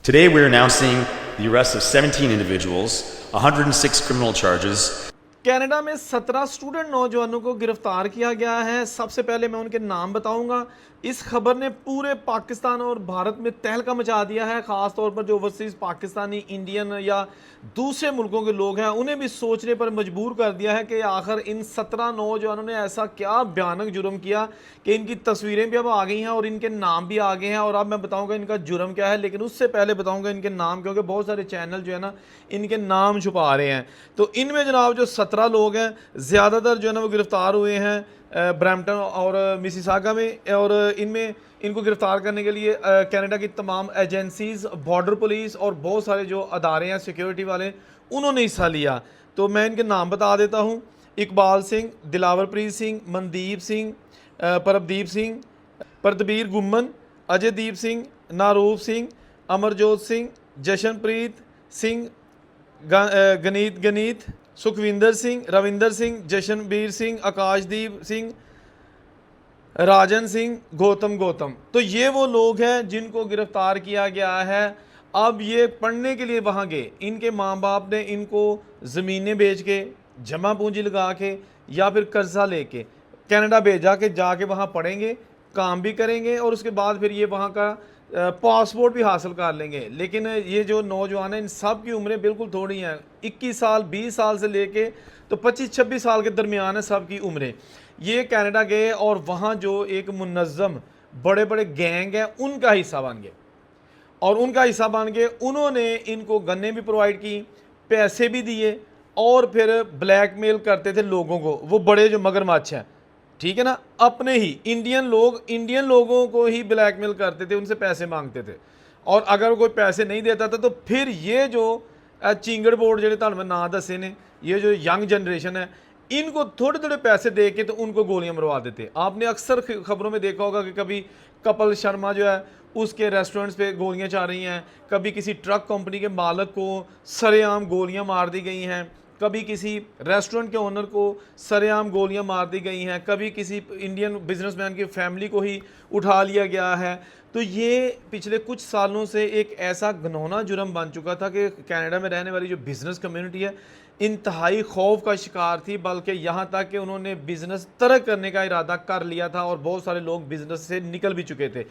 Today we're announcing the arrest of 17 individuals, 106 criminal charges. Canada में 17 student नौजवानों को गिरफ्तार किया गया है। सबसे पहले मैं उनके नाम बताऊंगा। इस खबर ने पूरे पाकिस्तान और भारत में तहलका मचा दिया है। ख़ास तौर पर जो ओवरसीज़ पाकिस्तानी, इंडियन या दूसरे मुल्कों के लोग हैं उन्हें भी सोचने पर मजबूर कर दिया है कि आखिर इन 17 नौजवानों ने ऐसा क्या भयानक जुर्म किया कि इनकी तस्वीरें भी अब आ गई हैं और इनके नाम भी आ गए हैं। और अब मैं बताऊँगा इनका जुर्म क्या है, लेकिन उससे पहले बताऊँगा इनके नाम, क्योंकि बहुत सारे चैनल जो है ना इनके नाम छुपा रहे हैं। तो इनमें जनाब जो 17 लोग हैं, ज़्यादातर जो है ना वो गिरफ़्तार हुए हैं ब्रैम्पटन और मिसिसागा में। और इनमें इनको गिरफ़्तार करने के लिए कनाडा की तमाम एजेंसीज़, बॉर्डर पुलिस और बहुत सारे जो अदारे हैं सिक्योरिटी वाले, उन्होंने हिस्सा लिया। तो मैं इनके नाम बता देता हूँ। इकबाल सिंह, दिलावरप्रीत सिंह, मनदीप सिंह, परबदीप सिंह, परतबीर गुम्मन, अजयदीप सिंह, नारूप सिंह, अमरजोत सिंह, जशनप्रीत सिंह, गनीत, सुखविंदर सिंह, रविंदर सिंह, जशनबीर सिंह, आकाशदीप सिंह, राजन सिंह, गौतम। तो ये वो लोग हैं जिनको गिरफ्तार किया गया है। अब ये पढ़ने के लिए वहाँ गए, इनके माँ बाप ने इनको ज़मीनें बेच के, जमा पूंजी लगा के या फिर कर्जा लेके कनाडा भेजा कि जाके वहाँ पढ़ेंगे, काम भी करेंगे और उसके बाद फिर ये वहाँ का पासपोर्ट भी हासिल कर लेंगे। लेकिन ये जो नौजवान हैं इन सब की उम्रें बिल्कुल थोड़ी हैं, 21 साल 20 साल से लेके तो 25-26 साल के दरमियान है सब की उम्रें। ये कनाडा गए और वहाँ जो एक मुनज़्ज़म बड़े बड़े गैंग हैं उनका हिस्सा बन गए। और उनका हिस्सा बन के उन्होंने इनको गन्ने भी प्रोवाइड की, पैसे भी दिए और फिर ब्लैकमेल करते थे लोगों को। वो बड़े जो मगरमच्छ हैं, ठीक है ना, अपने ही इंडियन लोगों को ही ब्लैकमेल करते थे, उनसे पैसे मांगते थे। और अगर कोई पैसे नहीं देता था तो फिर ये जो चिंगड़ बोर्ड जो तुहानू मैं ना दसे ने, ये जो यंग जनरेशन है, इनको थोड़े थोड़े पैसे दे के तो उनको गोलियां मरवा देते। आपने अक्सर खबरों में देखा होगा कि कभी कपिल शर्मा जो है उसके रेस्टोरेंट्स पे गोलियां चल रही हैं, कभी किसी ट्रक कंपनी के मालिक को सरेआम गोलियां मार दी गई हैं, कभी किसी रेस्टोरेंट के ओनर को सरेआम गोलियां मार दी गई हैं, कभी किसी इंडियन बिजनेसमैन की फैमिली को ही उठा लिया गया है। तो ये पिछले कुछ सालों से एक ऐसा घिनौना जुर्म बन चुका था कि कनाडा में रहने वाली जो बिज़नेस कम्युनिटी है इंतहाई खौफ का शिकार थी, बल्कि यहाँ तक कि उन्होंने बिज़नेस तर्क करने का इरादा कर लिया था और बहुत सारे लोग बिज़नेस से निकल भी चुके थे,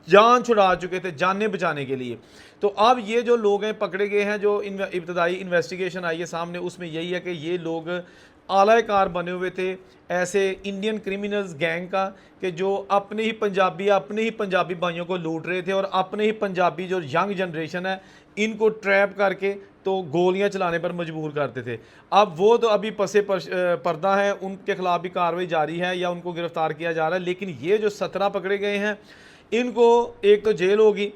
जान छुड़ा चुके थे जानें बचाने के लिए। तो अब ये जो लोग हैं पकड़े गए हैं, जो इब्तदाई इन्वेस्टिगेशन आई है सामने, उसमें यही है कि ये लोग आलाकार बने हुए थे ऐसे इंडियन क्रिमिनल्स गैंग का कि जो अपने ही पंजाबी भाइयों को लूट रहे थे और अपने ही पंजाबी जो यंग जनरेशन है इनको ट्रैप करके तो गोलियां चलाने पर मजबूर करते थे। अब वो तो अभी पसे पर्दा है, उनके खिलाफ भी कार्रवाई जारी है या उनको गिरफ्तार किया जा रहा है। लेकिन ये जो 17 पकड़े गए हैं इनको एक तो जेल होगी,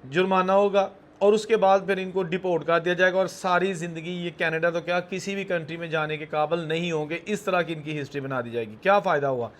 जुर्माना होगा और उसके बाद फिर इनको डिपोर्ट कर दिया जाएगा और सारी ज़िंदगी ये कनाडा तो क्या किसी भी कंट्री में जाने के काबिल नहीं होंगे। इस तरह की इनकी हिस्ट्री बना दी जाएगी। क्या फ़ायदा हुआ,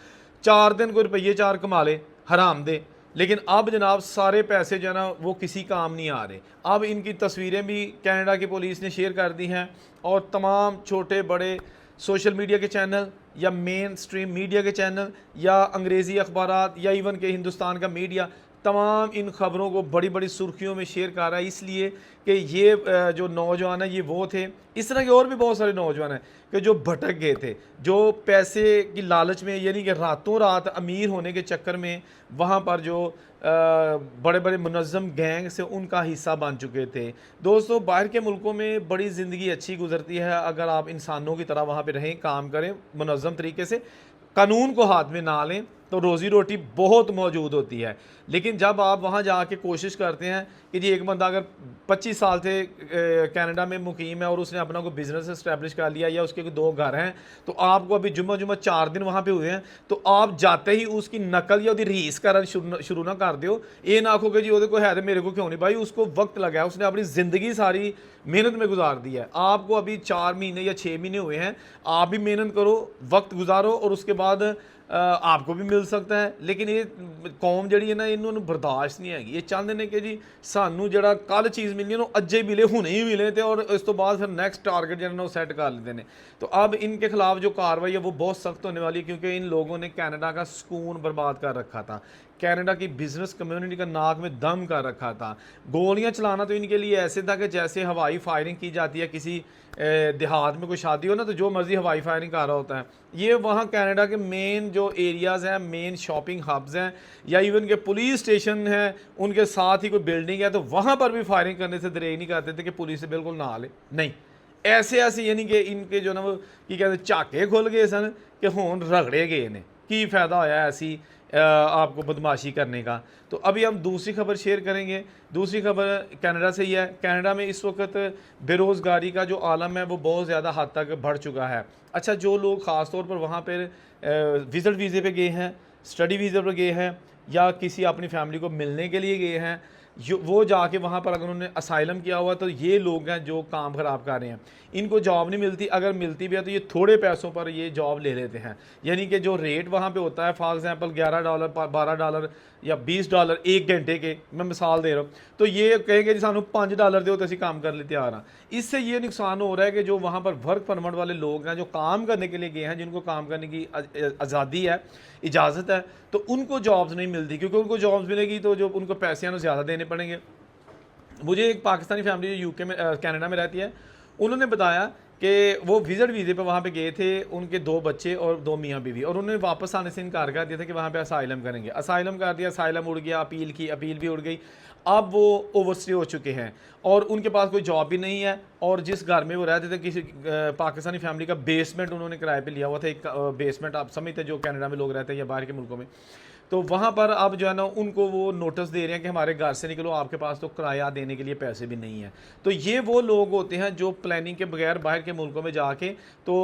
4 दिन कोई रुपये 4 कमा ले, हराम दे, लेकिन अब जनाब सारे पैसे जो है ना वो किसी काम नहीं आ रहे। अब इनकी तस्वीरें भी कनाडा की पुलिस ने शेयर कर दी हैं और तमाम छोटे बड़े सोशल मीडिया के चैनल या मेन स्ट्रीम मीडिया के चैनल या अंग्रेज़ी अखबारात या इवन के हिंदुस्तान का मीडिया तमाम इन खबरों को बड़ी बड़ी सुर्खियों में शेयर कर रहा है, इसलिए कि ये जो नौजवान है ये वो थे। इस तरह के और भी बहुत सारे नौजवान हैं कि जो भटक गए थे, जो पैसे की लालच में, यानी कि रातों रात अमीर होने के चक्कर में वहाँ पर जो बड़े बड़े मुनज़्ज़म गैंग से उनका हिस्सा बन चुके थे। दोस्तों, बाहर के मुल्कों में बड़ी ज़िंदगी अच्छी गुजरती है अगर आप इंसानों की तरह वहाँ पे रहें, काम करें मुनज़्ज़म तरीके से, कानून को हाथ में ना लें, तो रोज़ी रोटी बहुत मौजूद होती है। लेकिन जब आप वहाँ जाके कोशिश करते हैं कि जी एक बंदा अगर 25 साल से कनाडा में मुकीम है और उसने अपना कोई बिज़नेस इस्टेब्लिश कर लिया या उसके 2 घर हैं, तो आपको अभी जुम्मा 4 दिन वहाँ पे हुए हैं, तो आप जाते ही उसकी नकल या उसकी रीस करना शुरू ना कर दो। ये ना आखो कि जी वो है तो मेरे को क्यों नहीं। भाई उसको वक्त लगा है, उसने अपनी ज़िंदगी सारी मेहनत में गुजार दी है। आपको अभी 4 महीने या 6 महीने हुए हैं, आप भी मेहनत करो, वक्त गुजारो और उसके बाद आपको भी मिल सकता है। लेकिन ये कौम जी है ना इन्होंने बर्दाश्त नहीं हैगी, ये चाहते हैं कि जी सानू जरा कल चीज़ मिलनी है अज्जे मिले, हुणे ही मिले थे और इस तो बाद फिर नैक्सट टारगेट जो सैट कर लेते हैं। तो अब इनके खिलाफ जो कार्रवाई है वो बहुत सख्त होने वाली है, क्योंकि इन लोगों ने कनाडा का सुकून बर्बाद कर रखा था। कनाडा की बिजनेस कम्युनिटी का नाक में दम कर रखा था। गोलियां चलाना तो इनके लिए ऐसे था कि जैसे हवाई फायरिंग की जाती है किसी देहात में कोई शादी हो ना, तो जो मर्जी हवाई फायरिंग कर रहा होता है। ये वहाँ कनाडा के मेन जो एरियाज़ हैं, मेन शॉपिंग हब्स हैं, या इवन के पुलिस स्टेशन हैं, उनके साथ ही कोई बिल्डिंग है, तो वहाँ पर भी फायरिंग करने से दरेग नहीं करते थे कि पुलिस से बिल्कुल ना ले, नहीं। ऐसे ऐसे यानी कि इनके जो ना वो की कहते झाके खुल गए सन कि हुण रगड़े गए ने, की फ़ायदा होया ऐसी आपको बदमाशी करने का। तो अभी हम दूसरी खबर शेयर करेंगे। दूसरी खबर कनाडा से ही है। कनाडा में इस वक्त बेरोज़गारी का जो आलम है वो बहुत ज़्यादा हद तक बढ़ चुका है। अच्छा, जो लोग ख़ास तौर पर वहाँ पर विज़िट वीज़े पे गए हैं, स्टडी वीज़े पर गए हैं, या किसी अपनी फैमिली को मिलने के लिए गए हैं, वो जाके वहाँ पर अगर उन्होंने असाइलम किया हुआ, तो ये लोग हैं जो काम ख़राब कर रहे हैं। इनको जॉब नहीं मिलती, अगर मिलती भी है तो ये थोड़े पैसों पर ये जॉब ले लेते हैं। यानी कि जो रेट वहाँ पे होता है, फॉर एग्जांपल $11 $12 या $20 1 घंटे के, मैं मिसाल दे रहा हूँ, तो ये कहेंगे जी सानू $5 दो तो असी काम कर ले तैयार हाँ। इससे ये नुकसान हो रहा है कि जो वहाँ पर वर्क परमिट वाले लोग हैं, जो काम करने के लिए गए हैं, जिनको काम करने की आज़ादी है, इजाज़त है, तो उनको जॉब्स नहीं मिलती, क्योंकि उनको जॉब्स मिलेगी तो जो उनको पैसे हैं ज़्यादा देने पड़ेंगे। मुझे एक पाकिस्तानी फैमिली जो यूके में कनाडा में रहती है, उन्होंने बताया कि वो विज़िट वीज़े पे वहाँ पे गए थे, उनके 2 बच्चे और 2 मियाँ बीवी, और उन्होंने वापस आने से इनकार कर दिया था कि वहाँ पे असाइलम करेंगे। असाइलम कर दिया, असाइलम उड़ गया, अपील की, अपील भी उड़ गई। अब वो ओवरस्टे हो चुके हैं और उनके पास कोई जॉब भी नहीं है, और जिस घर में वो रहते थे, किसी पाकिस्तानी फैमिली का बेसमेंट उन्होंने किराए पे लिया हुआ था। एक बेसमेंट आप समझते हैं जो कनाडा में लोग रहते हैं या बाहर के मुल्कों में, तो वहाँ पर अब जो है ना उनको वो नोटिस दे रहे हैं कि हमारे घर से निकलो, आपके पास तो किराया देने के लिए पैसे भी नहीं है। तो ये वो लोग होते हैं जो प्लानिंग के बगैर बाहर के मुल्कों में जाके तो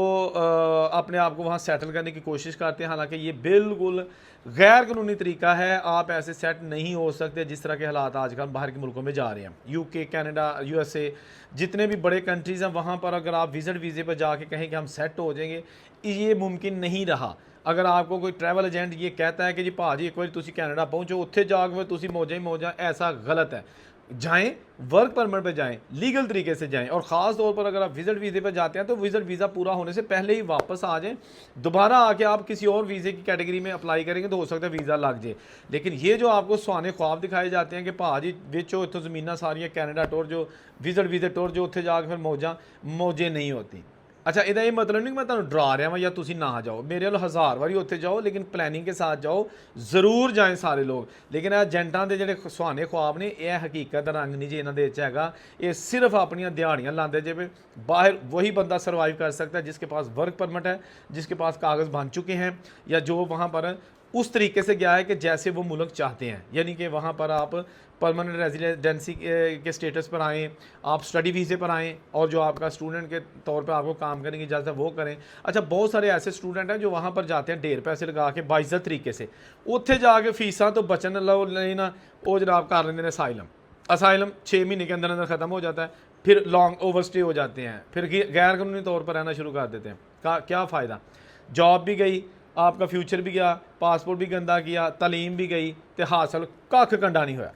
अपने आप को वहाँ सेटल करने की कोशिश करते हैं। हालांकि ये बिल्कुल गैर कानूनी तरीका है, आप ऐसे सेट नहीं हो सकते जिस तरह के हालात आजकल बाहर के मुल्कों में जा रहे हैं। यूके, कनाडा, यूएसए, जितने भी बड़े कंट्रीज़ हैं, वहाँ पर अगर आप विज़िट वीज़े पर जाके कहें कि हम सेट हो जाएंगे, ये मुमकिन नहीं रहा। अगर आपको कोई ट्रैवल एजेंट ये कहता है कि जी भाजी एक बार तुसी कनाडा पहुँचो, उत्थे जाके तुसी मौजा ही मौजा, ऐसा गलत है। जाएं, वर्क परमिट पे जाएं, लीगल तरीके से जाएं, और ख़ास तौर पर अगर आप विज़िट वीज़े पे जाते हैं तो विज़िट वीज़ा पूरा होने से पहले ही वापस आ जाएं। दोबारा आके आप किसी और वीज़े की कैटेगरी में अप्लाई करेंगे तो हो सकता है वीज़ा लग जाए। लेकिन ये जो आपको सुहाने ख्वाब दिखाए जाते हैं कि भाजी बेचो इतों ज़मीना सारियाँ, कनाडा टूर जो विज़िट वीज़े टूर जो उत्थे जाके फिर मौजें नहीं होती। अच्छा, ਇਹਦਾ ਇਹ मतलब नहीं मैं ਤੁਹਾਨੂੰ डरा रहा हाँ या तुसी ना जाओ, मेरे वाल 1000 बारी उत्थे जाओ, लेकिन प्लैनिंग के साथ जाओ, ज़रूर जाएं सारे लोग। लेकिन एजेंटां दे जेहड़े सुहाने ख्वाब ने, यह हकीकत रंग नहीं जी इन्हां दे विच हैगा। ये सिर्फ अपनियां दिहाड़ियां लांदे जे, बाहर वही बंदा सर्वाइव कर सकता है जिसके पास वर्क परमिट है, जिसके पास कागज़ बन चुके हैं, या जो वहाँ पर उस तरीके से गया है कि जैसे वो मुल्क चाहते हैं। यानी कि वहाँ पर आप परमानेंट रेजिडेंसी के स्टेटस पर आएँ, आप स्टडी वीज़े पर आएँ, और जो आपका स्टूडेंट के तौर पर आपको काम करने की इजाज़त वो करें। अच्छा, बहुत सारे ऐसे स्टूडेंट हैं जो वहाँ पर जाते हैं ढेर पैसे लगा के बाइज्जत तरीके से, उत्थे जाके फीसा तो बचन लो लेना, वो जनाब कर लेंगे ने असाइलम 6 महीने के अंदर अंदर ख़त्म हो जाता है, फिर लॉन्ग ओवरस्टे हो जाते हैं, फिर गैर कानूनी तौर पर रहना शुरू कर देते हैं। क्या फ़ायदा? जॉब भी गई, आपका फ्यूचर भी गया, पासपोर्ट भी गंदा किया, तलीम भी गई, तो हासिल कख कंडा नहीं होया,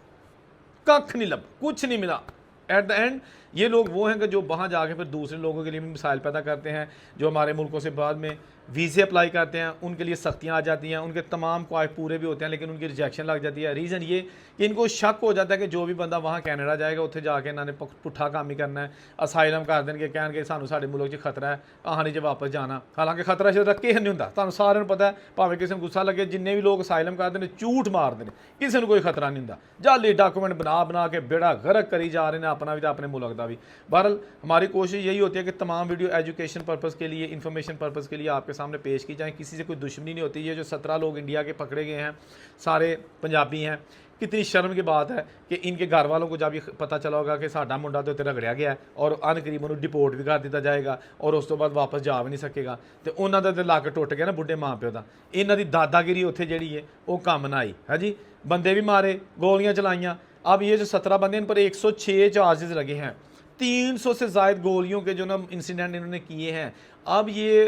कख नहीं लगा, कुछ नहीं मिला। एट द एंड ये लोग वो हैं कि जो वहाँ जाके फिर दूसरे लोगों के लिए भी मिसाइल पैदा करते हैं, जो हमारे मुल्कों से बाद में वीज़े अप्लाई करते हैं, उनके लिए सख्तियाँ आ जाती हैं, उनके तमाम ख्वाहिश पूरे भी होते हैं, लेकिन उनकी रिजेक्शन लग जाती है। रीज़न ये कि इनको शक हो जाता है कि जो भी बंदा वहाँ कनाडा जाएगा उत्थे जाके इन्होंने पुट्ठा काम ही करना है, असाइलम कर देंगे, कहणगे सानू साडे मुल्क 'च खतरा है, अहां नहीं जे वापस जाना। हालांकि खतरा शायद रखे नहीं होंदा, तुहानू सारिਆਂ ਨੂੰ पता है, भावें किसी को गुस्सा लगे, जिन्ने भी लोग असाइलम करते हैं झूठ मारते हैं, किसी को कोई खतरा नहीं होंदा, जाली डॉक्यूमेंट बना के बेड़ा गर्क करी जा रहे हैं, अपना भी तो अपने मुल्क का भी। बहरहाल हमारी कोशिश यही होती है कि तमाम वीडियो एजुकेशन पर्पज़ के लिए, इन्फॉर्मेशन पर्पज़ के लिए आपके सामने पेश की जाए। किसी से कोई दुश्मनी नहीं होती। ये जो 17 लोग इंडिया के पकड़े गए हैं, सारे पंजाबी हैं, कितनी शर्म की बात है कि इनके घर वालों को जब ये पता चला होगा कि साडा मुंडा तो उत्ते रगड़िया गया और अनकरीब उन्होंने डिपोर्ट भी कर दिया जाएगा और उस तो बाद वापस जा भी नहीं सकेगा, तो उन्होंने तो लक टुट गया ना बुढ़े माँ प्यो का। इन्हों की दादागिरी उत्थे जिहड़ी है वो कम ना आई है जी। बंदे भी मारे, गोलियाँ चलाइयाँ। अब ये जो 17 बंदे इन पर 106 चार्जेस लगे हैं, 300 से ज़ायद गोलियों के जो ना इंसिडेंट इन्होंने किए हैं। अब ये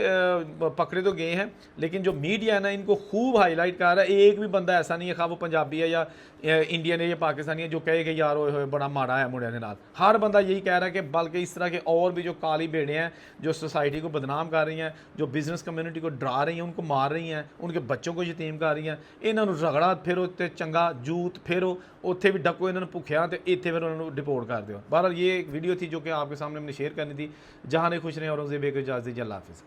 पकड़े तो गए हैं, लेकिन जो मीडिया है ना इनको खूब हाईलाइट कर रहा है। एक भी बंदा ऐसा नहीं है, खा वो पंजाबी है या इंडियन है या पाकिस्तानी है, जो कहे कि यार ओए बड़ा माड़ा है मुंडे के नाल। हर बंदा यही कह रहा है कि बल्कि इस तरह के और भी जो काली भेड़ें हैं जो सोसाइटी को बदनाम कर रही हैं, जो बिजनेस कम्युनिटी को डरा रही हैं, उनको मार रही हैं, उनके बच्चों को यतीम कर रही हैं, इन्हों रगड़ा फिरो तो चंगा जूत फिरो, उत्थे भी डको इन्होंने भुखिया तो इतने फिर उन्होंने डिपोर्ट कर दो। बहरहाल ये एक वीडियो थी जो कि आपके सामने हमने शेयर करनी थी। जहाँ ने खुश रहे और उसे बेको इजाज़त दीजिए। अल्लाह हाफिज़।